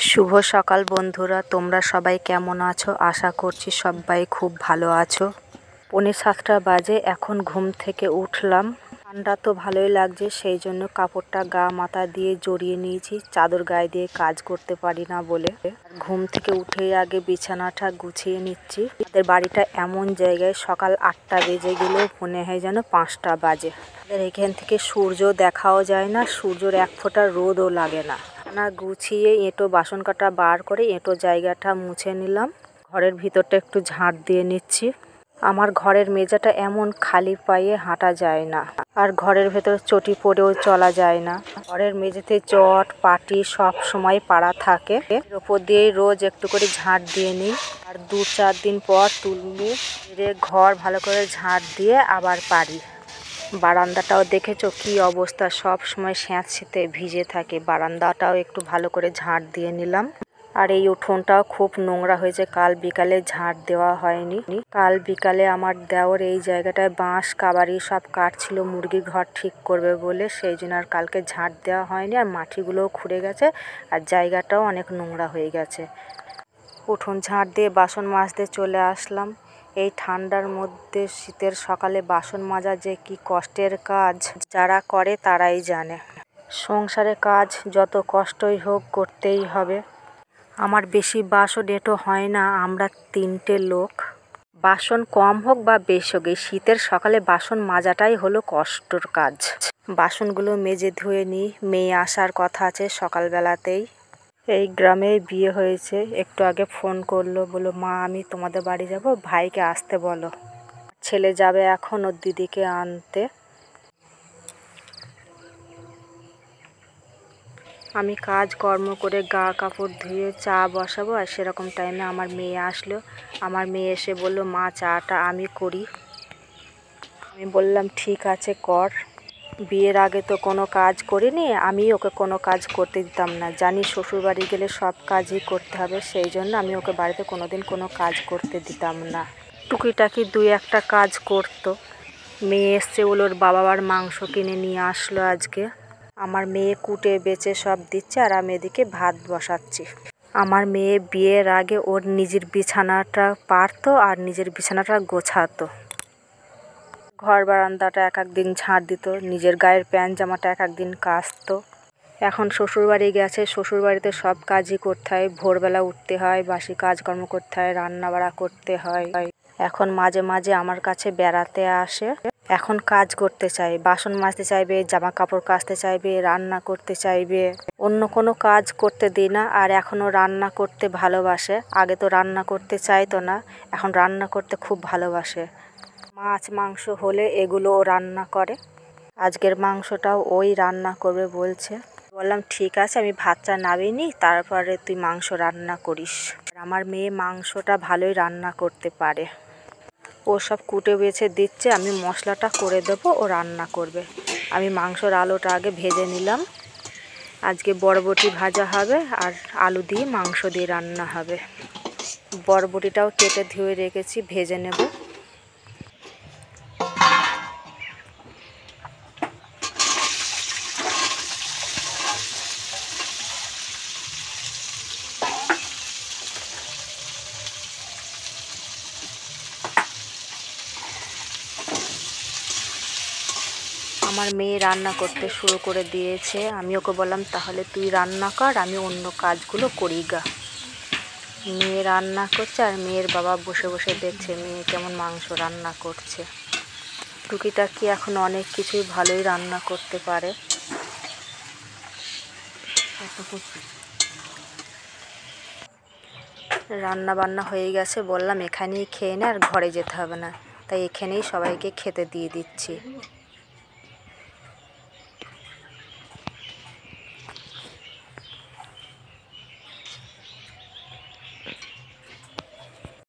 শুভ সকাল বন্ধুরা, তোমরা সবাই কেমন আছো? আশা করছি সবাই খুব ভালো আছো। 6:45 বাজে, এখন ঘুম থেকে উঠলাম। ঠান্ডা তো ভালোই লাগছে, সেই জন্য কাপড়টা গা মাথা দিয়ে জড়িয়ে নিয়েছি, চাদর গায়ে দিয়ে কাজ করতে পারি না বলে। ঘুম থেকে উঠেই আগে বিছানাটা গুছিয়ে নিচ্ছি। আমাদের বাড়িটা এমন জায়গায় সকাল 8টা বেজে গেলেও মনে হয় যেন 5টা বাজে। আমাদের এখান থেকে সূর্য দেখাও যায় না, সূর্যের এক ফোঁটা রোদও লাগে না। গুছিয়ে এঁটো বাসন কাটা বার করে এঁটো জায়গাটা মুছে নিলাম। ঘরের ভিতরটা একটু ঝাঁট দিয়ে নিচ্ছি। আমার ঘরের মেঝেটা এমন খালি পায়ে হাঁটা যায় না, আর ঘরের ভেতর চটি পরেও চলা যায় না। ঘরের মেঝেতে চট পাটি সব সময় পাড়া থাকে, এর ওপর দিয়েই রোজ একটু করে ঝাঁট দিয়ে নিই। আর 2-4 দিন পর তুললে ঘর ভালো করে ঝাঁট দিয়ে আবার পারি। বারান্দাটাও দেখেছো কি অবস্থা, সব সময় স্যাঁতসেঁতে ভিজে থাকে। বারান্দাটাও একটু ভালো করে ঝাঁট দিয়ে নিলাম। আর এই উঠোনটাও খুব নোংরা হয়েছে, কাল বিকালে ঝাঁট দেওয়া হয়নি। কাল বিকালে আমার দেওর এই জায়গাটায় বাঁশ কাবারি সব কাটছিল মুরগির ঘর ঠিক করবে বলে, সেই জন্য আর কালকে ঝাঁট দেওয়া হয়নি। আর মাটিগুলোও খুঁড়ে গেছে, আর জায়গাটাও অনেক নোংরা হয়ে গেছে। উঠোন ঝাঁট দিয়ে বাসন মাজতে চলে আসলাম। এই ঠান্ডার মধ্যে শীতের সকালে বাসন মাজা যে কি কষ্টের কাজ, যারা করে তারাই জানে। সংসারে কাজ যত কষ্টই হোক করতেই হবে। আমার বেশি বাসন এঁটো হয় না, আমরা 3টে লোক। বাসন কম হোক বা বেশি হোক, এই শীতের সকালে বাসন মাজাটাই হলো কষ্টর কাজ। বাসনগুলো মেজে ধুয়ে নিই, মেয়ে আসার কথা আছে সকালবেলাতেই। এই গ্রামে বিয়ে হয়েছে, একটু আগে ফোন করলো, বললো মা আমি তোমাদের বাড়ি যাব, ভাইকে আসতে বলো। ছেলে যাবে এখন ওর দিদিকে আনতে। আমি কাজ কর্ম করে গা কাপড় ধুয়ে চা বসাবো, আর সেরকম টাইমে আমার মেয়ে আসলো। আমার মেয়ে এসে বললো মা চাটা আমি করি। আমি বললাম ঠিক আছে কর। বিয়ের আগে তো কোনো কাজ করিনি, আমি ওকে কোনো কাজ করতে দিতাম না। জানি শ্বশুরবাড়ি গেলে সব কাজই করতে হবে, সেই জন্য আমি ওকে বাড়িতে কোনোদিন কোনো কাজ করতে দিতাম না। টুকিটাকি 2-1টা কাজ করতো। মেয়ে এসছে, ওর বাবার মাংস কিনে নিয়ে আসলো আজকে। আমার মেয়ে কুটে বেচে সব দিচ্ছে, আর আমি এদিকে ভাত বসাচ্ছি। আমার মেয়ে বিয়ের আগে ওর নিজের বিছানাটা পারতো আর নিজের বিছানাটা গোছাতো। ঘর বারান্দাটা এক একদিন ঝাঁট দিত, নিজের গায়ের প্যান্ট জামাটা এক একদিন কাচতো। এখন শ্বশুরবাড়ি গেছে, শ্বশুরবাড়িতে সব কাজই করতে হয়। ভোরবেলা উঠতে হয়, বাসি কাজকর্ম করতে হয়, রান্না বাড়া করতে হয়। এখন মাঝে মাঝে আমার কাছে বেড়াতে আসে। এখন কাজ করতে চাই, বাসন মাজতে চাইবে, জামা কাপড় কাচতে চাইবে, রান্না করতে চাইবে। অন্য কোনো কাজ করতে দিই না। আর এখনও রান্না করতে ভালোবাসে। আগে তো রান্না করতে চাইতো না, এখন রান্না করতে খুব ভালোবাসে। মাছ মাংস হলে এগুলো ও রান্না করে। আজকের মাংসটাও ওই রান্না করবে বলছে। বললাম ঠিক আছে, আমি ভাতটা নামিয়ে নিই, তারপরে তুই মাংস রান্না করিস। আমার মেয়ে মাংসটা ভালোই রান্না করতে পারে। ও সব কুটে বেছে দিচ্ছে, আমি মশলাটা করে দেবো, ও রান্না করবে। আমি মাংসর আলুটা আগে ভেজে নিলাম। আজকে বরবটি ভাজা হবে, আর আলু দিয়ে মাংস দিয়ে রান্না হবে। বরবটিটাও কেটে ধুয়ে রেখেছি, ভেজে নেব। আমার মেয়ে রান্না করতে শুরু করে দিয়েছে। আমি ওকে বললাম তাহলে তুই রান্না কর, আমি অন্য কাজগুলো করি গা। মেয়ে রান্না করছে, আর মেয়ের বাবা বসে বসে দেখছে মেয়ে কেমন মাংস রান্না করছে। টুকিটাকি এখন অনেক কিছুই ভালোই রান্না করতে পারে। রান্না বান্না হয়ে গেছে, বললাম এখানেই খেয়ে নে, আর ঘরে যেতে হবে না। তাই এখানেই সবাইকে খেতে দিয়ে দিচ্ছি।